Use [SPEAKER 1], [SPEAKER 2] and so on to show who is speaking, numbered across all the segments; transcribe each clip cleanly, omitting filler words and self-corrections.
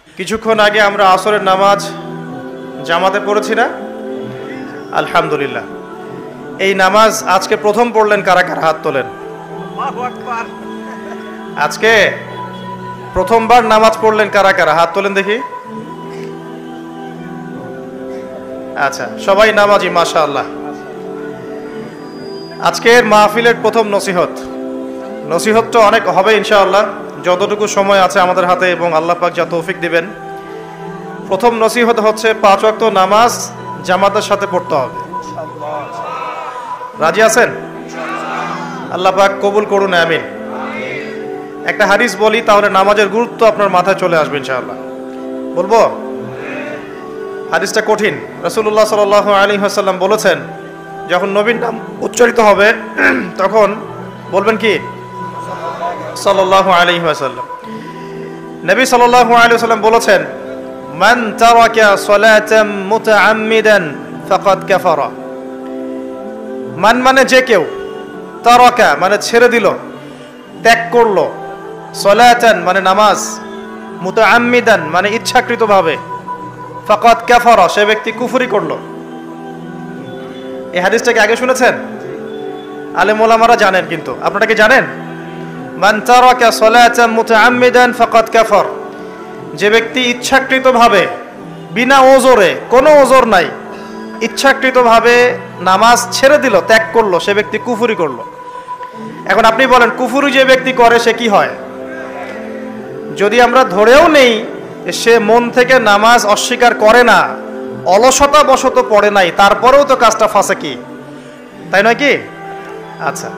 [SPEAKER 1] কিছুক্ষণ আগে আমরা আসরের নামাজ জামাতে পড়েছি না? আলহামদুলিল্লাহ। এই নামাজ আজকে প্রথম পড়লেন কারা কারা? হাত তোলেন। আজকে প্রথমবার নামাজ পড়লেন কারা কারা? হাত তোলেন দেখি। আচ্ছা, সবাই নামাজি, মাশাআল্লাহ। আজকের মাহফিলের প্রথম নসিহতটা অনেক হবে ইনশাআল্লাহ, যতটুকু সময় আছে আমাদের হাতে এবং আল্লাহ পাক যা তৌফিক দিবেন। প্রথম নসিহত হচ্ছে 5 ওয়াক্ত নামাজ জামাতের সাথে পড়তে হবে। রাজি আছেন? আল্লাহ পাক কবুল করুন, আমিন। একটা হাদিস বলি, তাহলে নামাজের গুরুত্ব আপনার মাথায় চলে আসবে ইনশাআল্লাহ। বলবো? হাদিসটা কঠিন। রাসূলুল্লাহ সাল্লাল্লাহু আলাইহি ওয়াসাল্লাম বলেছেন, যখন নবীর নাম উচ্চারিত হবে তখন বলবেন কি? সাল্লাল্লাহু আলাইহি ওয়াসাল্লাম। নবী সাল্লাল্লাহু আলাইহি ওয়াসাল্লাম বলেছেন, মান তারাকা সালাতাম মুতাআম্মিদান ফাকাদ কাফারা। মান মানে যে কেউ, তারাকা মানে ছেড়ে দিল, ত্যাগ করলো, সালাতান মানে নামাজ, মুতাআম্মিদান মানে ইচ্ছাকৃতভাবে, ফাকাদ কাফারা সে ব্যক্তি কুফরি করলো। এই হাদিসটাকে আগে শুনেছেন? আলেম ওলামারা জানেন, কিন্তু আপনারা কি জানেন? মান তারাকা সালাতান মুতাআম্মিদান ফাকাদ কাফার, যে ব্যক্তি ইচ্ছাকৃতভাবে, বিনা ওজরে, কোনো ওজর নাই, ইচ্ছাকৃতভাবে নামাজ ছেড়ে দিল, ত্যাগ করলো, সে ব্যক্তি কুফরি করলো। এখন আপনি বলেন, কুফরি যে ব্যক্তি করে সে কি হয়? যদি আমরা ধরেও নেই সে মন থেকে নামাজ অস্বীকার করে না, অলসতা বশত পড়ে নাই, তারপরেও তো কাজটা ফাঁসে, কি তাই নয় কি? আচ্ছা,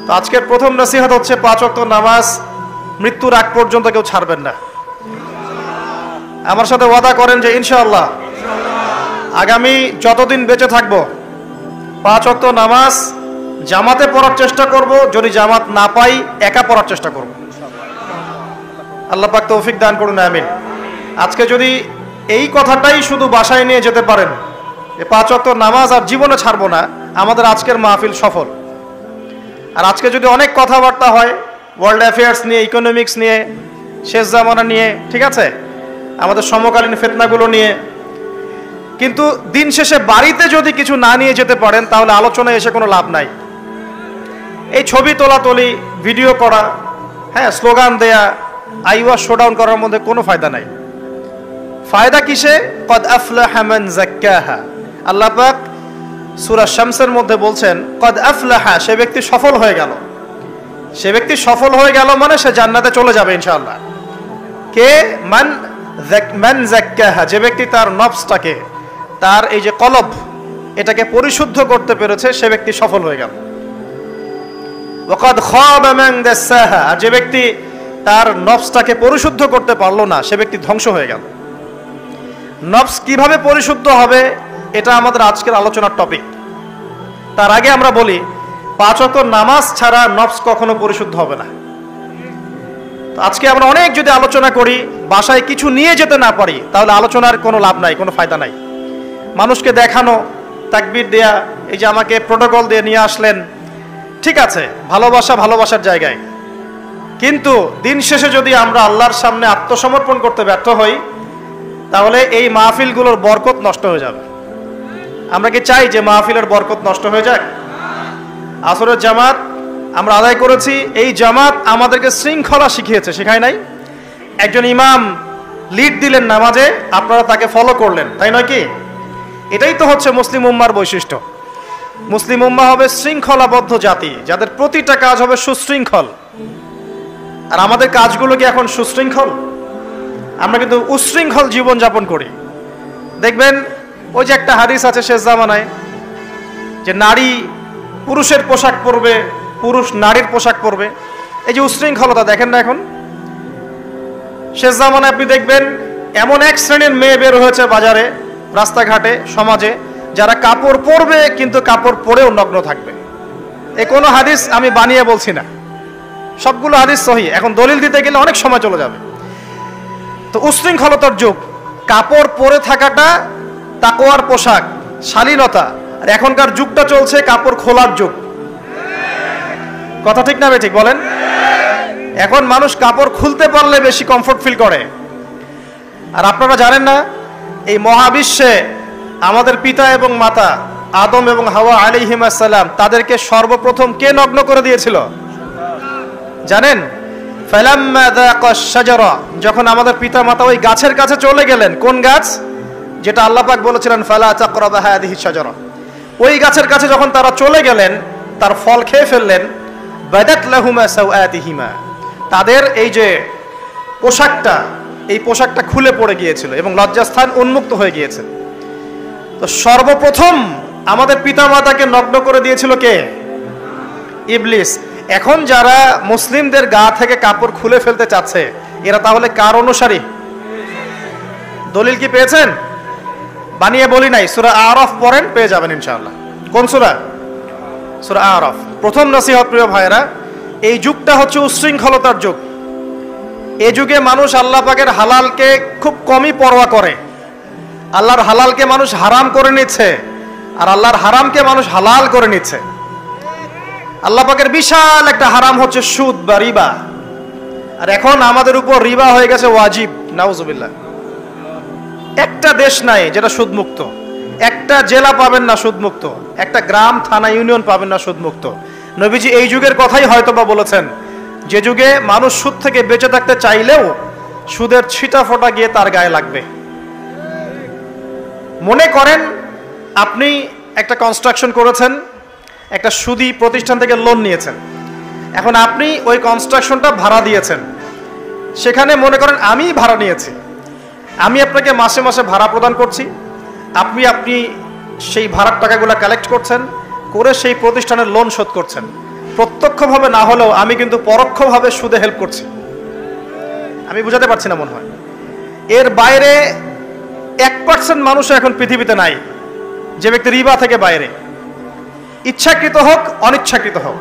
[SPEAKER 1] তো আজকের প্রথম নসিহত হচ্ছে 5 ওয়াক্ত নামাজ মৃত্যুর আগ পর্যন্ত কেউ ছাড়বেন না। আমার সাথে ওয়াদা করেন যে ইনশাআল্লাহ আগামী যতদিন বেঁচে থাকবো 5 ওয়াক্ত নামাজ জামাতে পড়ার চেষ্টা করব, যদি জামাত না পাই একা পড়ার চেষ্টা করব। আল্লাহ পাক তৌফিক দান করুন, আমিন। আজকে যদি এই কথাটাই শুধু বাসায় নিয়ে যেতে পারেন, 5 ওয়াক্ত নামাজ আর জীবনে ছাড়বো না, আমাদের আজকের মাহফিল সফল। আর আজকে যদি অনেক কথাবার্তা হয় ওয়ার্ল্ড অ্যাফেয়ার্স নিয়ে, ইকোনমিক্স নিয়ে, শেষ জামানা নিয়ে, ঠিক আছে, আমাদের সমকালীন ফিতনাগুলো নিয়ে, কিন্তু দিন শেষে বাড়িতে যদি কিছু না নিয়ে যেতে পারেন তাহলে আলোচনায় এসে কোনো লাভ নাই। এই ছবি তোলাতুলি, ভিডিও করা, হ্যাঁ, স্লোগান দেয়া, আইওয়াজ শোডাউন করার মধ্যে কোনো ফায়দা নাই। ফায়দা কিসে? কদ আফলাহা মান যাক্কাহা। আল্লাহ পাক সূরা শামসের মধ্যে বলছেন, কদ আফলাহা, সে ব্যক্তি সফল হয়ে গেল। সে ব্যক্তি সফল হয়ে গেল মানে সে জান্নাতে চলে যাবে ইনশাআল্লাহ। কে? মান যাক্কাহা, যে ব্যক্তি তার নফসটাকে, তার এই যে কলব, এটাকে পরিশুদ্ধ করতে পেরেছে, সে ব্যক্তি সফল হয়ে গেল। ওয়াকাদ খাবা মান দাসাহা, আর যে ব্যক্তি তার নফসটাকে পরিশুদ্ধ করতে পারলো না, সে ব্যক্তি ধ্বংস হয়ে গেল। নফস কিভাবে পরিশুদ্ধ হবে এটা আমাদের আজকের আলোচনার টপিক। তার আগে আমরা বলি, 5 ওয়াক্ত নামাজ ছাড়া নফস কখনো পরিশুদ্ধ হবে না। তো আজকে আমরা অনেক যদি আলোচনা করি, বাসায় কিছু নিয়ে যেতে না পারি, তাহলে আলোচনার কোনো লাভ নাই, কোনো ফায়দা নাই। মানুষকে দেখানো, তাকবীর দেয়া, এই যে আমাকে প্রোটোকল দিয়ে নিয়ে আসলেন, ঠিক আছে, ভালোবাসা ভালোবাসার জায়গায়, কিন্তু দিন শেষে যদি আমরা আল্লাহর সামনে আত্মসমর্পণ করতে ব্যর্থ হই, তাহলে এই মাহফিলগুলোর বরকত নষ্ট হয়ে যাবে। আমরা কি চাই যে মাহফিলের বরকত নষ্ট হয়ে যাক? আসরের জামাত আমরা আদায় করেছি, এই জামাত আমাদেরকে শৃঙ্খলা শিখিয়েছে, শেখায় নাই? একজন ইমাম লিড দিলেন নামাজে, আপনারা তাকে ফলো করলেন, তাই নয় কি? এটাই তো হচ্ছে মুসলিম উম্মার বৈশিষ্ট্য। মুসলিম উম্মাহ হবে শৃঙ্খলাবদ্ধ জাতি, যাদের প্রতিটা কাজ হবে সুশৃঙ্খল। আর আমাদের কাজগুলো কি এখন সুশৃঙ্খল? আমরা কিন্তু উশৃঙ্খল জীবন যাপন করি। দেখবেন ওই যে একটা হাদিস আছে শেষ জামানায়, যে নারী পুরুষের পোশাক পরবে, পুরুষ নারীর পোশাক পরবে। এই যে উশৃঙ্খলতা দেখেন না এখন শেষ জামানায়? আপনি দেখবেন এমন এক শ্রেণীর মেয়ে বের হয়েছে বাজারে, রাস্তাঘাটে, সমাজে, যারা কাপড় পরবে কিন্তু কাপড় পরেও নগ্ন থাকবে। এ কোনো হাদিস আমি বানিয়ে বলছি না, সবগুলো হাদিস সহিহ। এখন দলিল দিতে গেলে অনেক সময় চলে যাবে। তো উশৃঙ্খলতার যুগ, কাপড় পরে থাকাটা তাকওয়ার পোশাক, শালীনতা। আর এখনকার যুগটা চলছে কাপড় খোলার যুগ। কথা ঠিক না ঠিক বলেন? এখন মানুষ কাপড় খুলতে পারলে বেশি কমফোর্ট ফিল করে। আর আপনারা জানেন না, এই মহাবিশ্বে আমাদের পিতা এবং মাতা আদম এবং হাওয়া আলাইহিমুস সালাম তাদেরকে সর্বপ্রথম কে নগ্ন করে দিয়েছিল জানেন? ফালাম্মা যাকাশ শাজারা, যখন আমাদের পিতা মাতা ওই গাছের কাছে চলে গেলেন, কোন গাছ? যেটা আল্লাহ পাক বলেছিলেন ফালা তাকরাবা হাযিহি শাজারা, ওই গাছের কাছে যখন তারা চলে গেলেন, তার ফল খেয়ে ফেললেন, বাদাত লাহুমা সাওআতিহিমা, তাদের এই যে পোশাকটা, এই পোশাকটা খুলে পড়ে গিয়েছিল এবং লজ্জাস্থান উন্মুক্ত হয়ে গিয়েছে। তো সর্বপ্রথম আমাদের পিতামাতাকে নগ্ন করে দিয়েছিল কে? ইবলিস। এখন যারা মুসলিমদের গা থেকে কাপড় খুলে ফেলতে চাচ্ছে, এরা তাহলে কার অনুসারী? দলিল কি পেয়েছেন? বানিয়ে বলি নাই, সূরা আরাফ পড়েন, পেয়ে যাবেন ইনশাআল্লাহ। কোন সূরা? সূরা আরাফ। প্রথম নসিহত প্রিয় ভাইরা, এই যুগটা হচ্ছে উচ্ছৃঙ্খলতার যুগ। এই যুগে মানুষ আল্লাহ পাকের হালালকে খুব কমই পরোয়া করে। আল্লাহর হালালকে মানুষ হারাম করে নিচ্ছে, আর আল্লাহর হারামকে মানুষ হালাল করে নিচ্ছে। আল্লাহ পাকের বিশাল একটা হারাম হচ্ছে সুদ বা রিবা, আর এখন আমাদের উপর রিবা হয়ে গেছে ওয়াজিব। নাউজুবিল্লাহ। একটা দেশ নাই যেটা সুদমুক্ত, একটা জেলা পাবেন না সুদমুক্ত, একটা গ্রাম থানা ইউনিয়ন পাবেন না সুদমুক্ত। নবীজি এই যুগের কথাই হয়তোবা বলেছেন, যে যুগে মানুষ সুদ থেকে বেঁচে থাকতে চাইলেও সুদের ছিটা ফোঁটা গিয়ে তার গায়ে লাগবে। মনে করেন আপনি একটা কনস্ট্রাকশন করেছেন, একটা সুদি প্রতিষ্ঠান থেকে লোন নিয়েছেন, এখন আপনি ওই কনস্ট্রাকশনটা ভাড়া দিয়েছেন। সেখানে মনে করেন আমি ভাড়া নিয়েছি, আমি আপনাকে মাসে মাসে ভাড়া প্রদান করছি, আপনি সেই ভাড়ার টাকাগুলো কালেক্ট করছেন, করে সেই প্রতিষ্ঠানের লোন শোধ করছেন। প্রত্যক্ষভাবে না হলেও আমি কিন্তু পরোক্ষভাবে সুদে হেল্প করছি। আমি বুঝাতে পারছি না মনে হয়। এর বাইরে 1% মানুষ এখন পৃথিবীতে নাই যে ব্যক্তি রিবা থেকে বাইরে, ইচ্ছাকৃত হোক অনিচ্ছাকৃত হোক।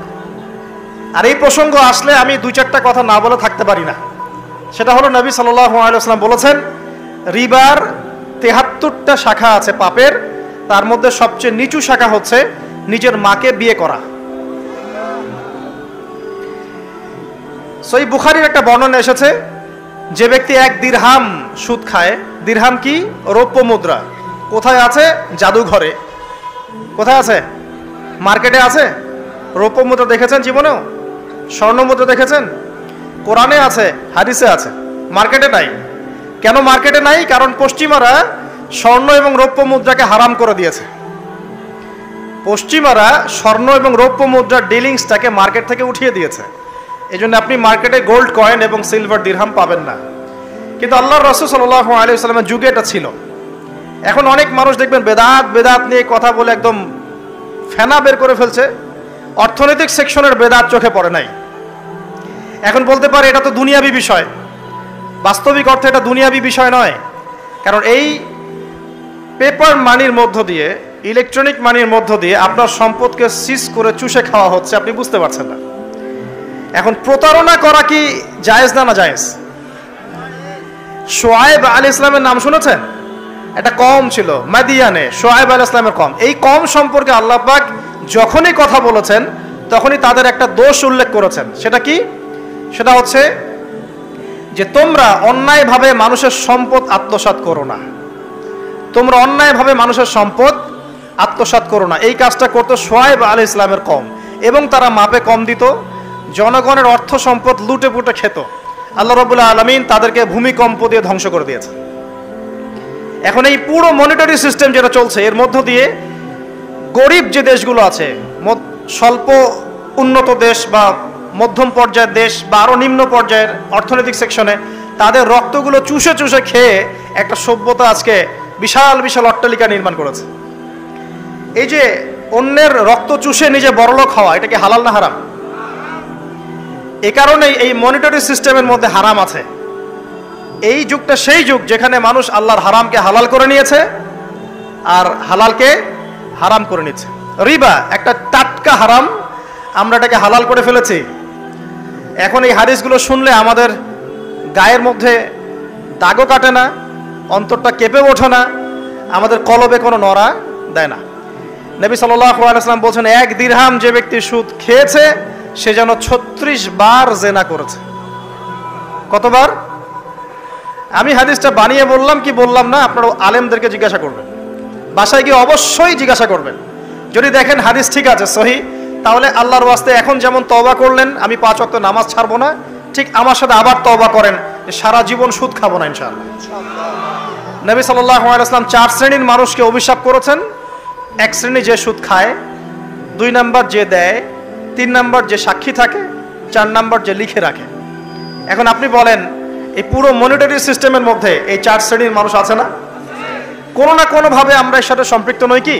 [SPEAKER 1] আর এই প্রসঙ্গ আসলে আমি 2-4টা কথা না বলে থাকতে পারি না। সেটা হলো, নবী সাল্লাল্লাহু আলাইহি ওয়াসাল্লাম বলেছেন, রিবার 73টা শাখা আছে পাপের, তার মধ্যে সবচেয়ে নিচু শাখা হচ্ছে নিজের মাকে বিয়ে করা। সহিহ বুখারীর একটা বর্ণনা এসেছে, যে ব্যক্তি 1 দিরহাম সুদ খায়, দিরহাম কি? রৌপ্য মুদ্রা। কোথায় আছে? জাদুঘরে। কোথায় আছে? মার্কেটে আছে। রৌপ্য মুদ্রা দেখেছেন জীবনেও? স্বর্ণ মুদ্রা দেখেছেন? কোরআনে আছে, হাদিসে আছে, মার্কেটে নাই। কেন মার্কেটে নাই? কারণ পশ্চিমারা স্বর্ণ এবং রৌপ্য মুদ্রাকে হারাম করে দিয়েছে। পশ্চিমারা স্বর্ণ এবং রৌপ্য মুদ্রার ডিলিংসটাকে মার্কেট থেকে উঠিয়ে দিয়েছে। এই জন্য আপনি মার্কেটে গোল্ড কয়েন এবং সিলভার দিরহাম পাবেন না। কিন্তু আল্লাহর রাসূল সাল্লাল্লাহু আলাইহি ওয়াসাল্লামের যুগে এটা ছিল। এখন অনেক মানুষ দেখবেন বেদাত নিয়ে কথা বলে একদম ফেনা বের করে ফেলছে। অর্থনৈতিক সেকশনের বেদাত চোখে পড়ে নাই। এখন বলতে পারে এটা তো দুনিয়াবি বিষয়। বাস্তবিক অর্থে এটা দুনিয়াবি বিষয় নয়। কারণ এই পেপার মানির মধ্য দিয়ে, ইলেকট্রনিক মানির মধ্য দিয়ে আপনার সম্পদকে সিজ করে চুষে খাওয়া হচ্ছে, আপনি বুঝতে পারছেন না। এখন প্রতারণা করা কি জায়েজ না জায়েজ? শোয়েব আলাইহিস সালামের নাম শুনেছেন? একটা কম ছিল মাদিয়ানে, শোয়েব আলাইহিস সালামের কম। এই কম সম্পর্কে আল্লাহ পাক যখনই কথা বলেছেন তখনই তাদের একটা দোষ উল্লেখ করেছেন। সেটা কি? সেটা হচ্ছে যে তোমরা অন্যায়ভাবে মানুষের সম্পদ আত্মসাৎ করো না। তোমরা অন্যায়ভাবে মানুষের সম্পদ আত্মসাৎ করো না। এই কাজটা করতো শোয়েব আলাইহিস সালামের কম, এবং তারা মাপে কম দিত, জনগণের অর্থ সম্পদ লুটে পুটে খেত। আল্লাহ রাব্বুল আলামিন তাদেরকে ভূমিকম্প দিয়ে ধ্বংস করে দিয়েছে। এখন এই পুরো মনিটারি সিস্টেম যেটা চলছে, এর মধ্য দিয়ে গরিব যে দেশগুলো আছে, স্বল্প উন্নত দেশ বা মধ্যম পর্যায়ের দেশ বা আরও নিম্ন পর্যায়ের অর্থনৈতিক সেকশনে, তাদের রক্তগুলো চুষে চুষে খেয়ে একটা সভ্যতা আজকে বিশাল বিশাল অট্টালিকা নির্মাণ করেছে। এই যে অন্যের রক্ত চুষে নিজে বড়লোক হওয়া, এটা কি হালাল না হারাম? এ কারণেই এই মনিটারি সিস্টেমের মধ্যে হারাম আছে। এই যুগটা সেই যুগ যেখানে মানুষ আল্লাহর হারামকে হালাল করে নিয়েছে আর হালালকে হারাম করে নিচ্ছে। রিবা একটা টাটকা হারাম, আমরা এটাকে হালাল করে ফেলেছি। এখন এই হাদিসগুলো শুনলে আমাদের গায়ের মধ্যে দাগও কাটে না, অন্তরটা কেঁপে ওঠে না, আমাদের কলবে কোনো নড়া দেয় না। নবী সাল্লাল্লাহু আলাইহি ওয়াসাল্লাম বলছেন, 1 দিরহাম যে ব্যক্তি সুদ খেয়েছে সে যেন 36 বার জেনা করেছে। কতবার? আমি হাদিসটা বানিয়ে বললাম কি বললাম না, আপনারা আলেমদেরকে জিজ্ঞাসা করবেন, বাসায় গিয়ে অবশ্যই জিজ্ঞাসা করবেন। যদি দেখেন হাদিস ঠিক আছে, সহি, তাহলে আল্লাহর ওয়াস্তে এখন যেমন তওবা করলেন আমি 5 ওয়াক্ত নামাজ ছাড়বো না, ঠিক আমার সাথে আবার তওবা করেন যে সারা জীবন সুদ খাবো না ইনশাআল্লাহ। নবী সাল্লাল্লাহু আলাইহি ওয়াসাল্লাম 4 শ্রেণীর মানুষকে অভিশাপ করেছেন। 1 শ্রেণী যে সুদ খায়, 2 নাম্বার যে দেয়, 3 নাম্বার যে সাক্ষী থাকে, 4 নাম্বার যে লিখে রাখে। এখন আপনি বলেন এই পুরো মনিটারি সিস্টেমের মধ্যে এই 4 শ্রেণীর মানুষ আছে না? কোনো না কোনোভাবে আমরা এর সাথে সম্পৃক্ত নই কি?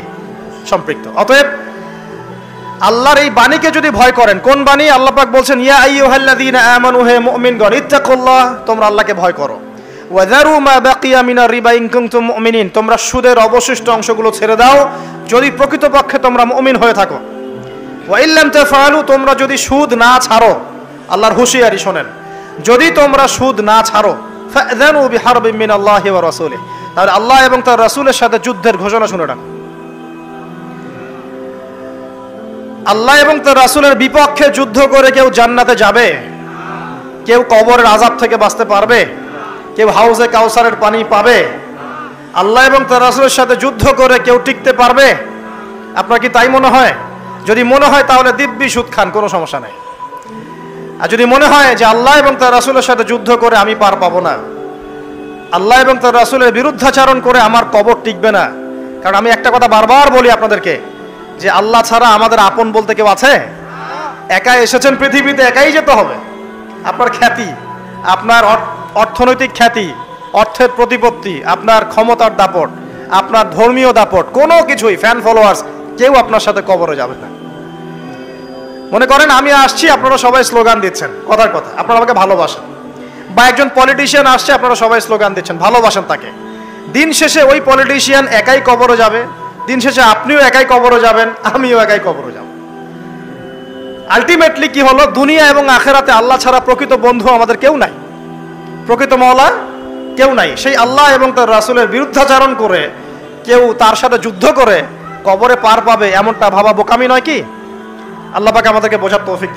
[SPEAKER 1] সম্পৃক্ত। অতএব আল্লাহর এই বাণীকে যদি ভয় করেন, কোন বাণী? আল্লাহ পাক বলছেন ইয়া আইয়ুহাল্লাযীনা আমানু, হে মুমিনগণ, ইত্তাকুল্লাহ, তোমরা আল্লাহকে ভয় করো, ওয়া যারু মা বাকিয়া মিনার রিবা ইন কুনতুম মুমিনিন, তোমরা সুদের অবশিষ্ট অংশগুলো ছেড়ে দাও যদি প্রকৃতপক্ষে তোমরা মুমিন হয়ে থাকো। ওয়া ইল্লাম তাফআলু, তোমরা যদি সুদ না ছাড়ো, আল্লাহর হুঁশিয়ারি শোনেন, যদি তোমরা সুদ না ছাড়ো, ফাযানু বিহারবিন মিনাল্লাহি ওয়া রাসূলিহি, তাহলে আল্লাহ এবং তার রাসূলের সাথে যুদ্ধের ঘোষণা শুনে রাখো। আল্লাহ এবং তার রাসূলের বিপক্ষে যুদ্ধ করে কেউ জান্নাতে যাবে? কেউ কবরের আযাব থেকে বাঁচতে পারবে? কেউ হাউজে কাউসারের পানি পাবে? আল্লাহ এবং তার রাসূলের সাথে যুদ্ধ করে কেউ টিকতে পারবে? আপনার কি তাই মনে হয়? যদি মনে হয় তাহলে দিব্যি সুদ খান, কোনো সমস্যা নেই। আর যদি মনে হয় যে আল্লাহ এবং তার রাসূলের সাথে যুদ্ধ করে আমি পার পাবো না, আল্লাহ এবং তার রাসূলের বিরুদ্ধাচরণ করে আমার কবর টিকবে না, কারণ আমি একটা কথা বারবার বলি আপনাদেরকে যে আল্লাহ ছাড়া আমাদের আপন বলতে কেউ আছে? একাই এসেছেন পৃথিবীতে, একাই যেতে হবে। আপনার খ্যাতি, আপনার অর্থনৈতিক খ্যাতি, অর্থের প্রতিপত্তি, আপনার ক্ষমতার দাপট, আপনার ধর্মীয় দাপট, কোনো কিছুই, ফ্যান ফলোয়ার্স, কেউ আপনার সাথে কবরে যাবে না। মনে করেন আমি আসছি, আপনারা সবাই স্লোগান দিচ্ছেন, কথার কথা, আপনারা আমাকে ভালোবাসেন, বা একজন পলিটিশিয়ান আসছে, আপনারা সবাই স্লোগান দিচ্ছেন, ভালোবাসেন তাকে। দিন শেষে ওই পলিটিশিয়ান একাই কবরে যাবে, দিন শেষে আপনিও একাই কবরে যাবেন, আমিও একাই কবরে যাব। আলটিমেটলি কি হলো? দুনিয়া এবং আখেরাতে আল্লাহ ছাড়া প্রকৃত বন্ধু আমাদের কেউ নাই, প্রকৃত মওলা কেউ নাই। সেই আল্লাহ এবং তার রাসূলের বিরুদ্ধাচরণ করে কেউ তার সাথে যুদ্ধ করে কবরে পার পাবে, এমনটা ভাবা বোকামি নয় কি? আল্লাহ পাক আমাদেরকে বোঝার তৌফিক দান।